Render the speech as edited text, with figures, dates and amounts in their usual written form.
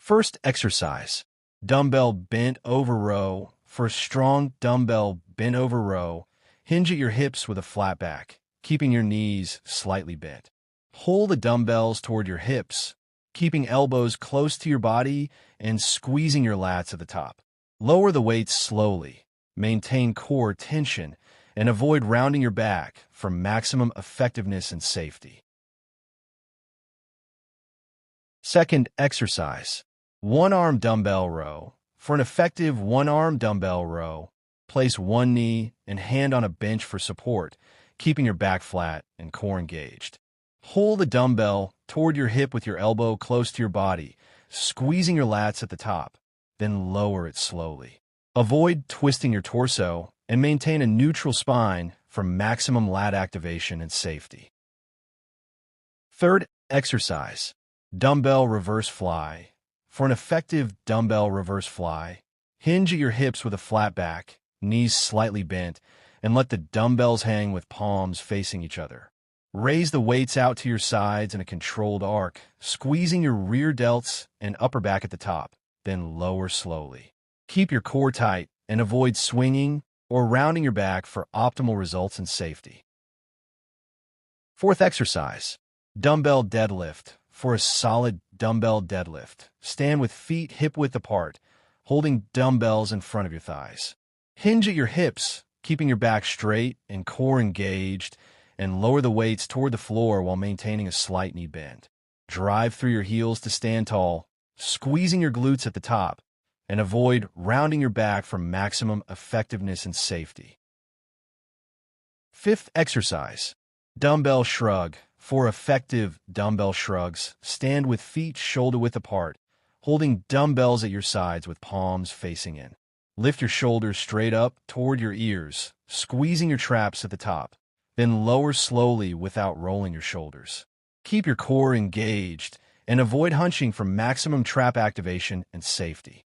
First exercise, Dumbbell Bent-Over Row. For a strong dumbbell bent-over row, hinge at your hips with a flat back, keeping your knees slightly bent. Hold the dumbbells toward your hips, keeping elbows close to your body and squeezing your lats at the top. Lower the weights slowly, maintain core tension, and avoid rounding your back for maximum effectiveness and safety. Second exercise, one-arm dumbbell row. For an effective one-arm dumbbell row, place one knee and hand on a bench for support, keeping your back flat and core engaged. Hold the dumbbell toward your hip with your elbow close to your body, squeezing your lats at the top, then lower it slowly. Avoid twisting your torso and maintain a neutral spine for maximum lat activation and safety. Third exercise, Dumbbell Reverse Fly. For an effective Dumbbell Reverse Fly, hinge at your hips with a flat back, knees slightly bent, and let the dumbbells hang with palms facing each other. Raise the weights out to your sides in a controlled arc, squeezing your rear delts and upper back at the top, then lower slowly. Keep your core tight and avoid swinging or rounding your back for optimal results and safety. Fourth exercise, Dumbbell Deadlift. For a solid dumbbell deadlift, stand with feet hip-width apart, holding dumbbells in front of your thighs. Hinge at your hips, keeping your back straight and core engaged, and lower the weights toward the floor while maintaining a slight knee bend. Drive through your heels to stand tall, squeezing your glutes at the top, and avoid rounding your back for maximum effectiveness and safety. Fifth exercise, Dumbbell Shrug. For effective dumbbell shrugs, stand with feet shoulder-width apart, holding dumbbells at your sides with palms facing in. Lift your shoulders straight up toward your ears, squeezing your traps at the top, then lower slowly without rolling your shoulders. Keep your core engaged and avoid hunching for maximum trap activation and safety.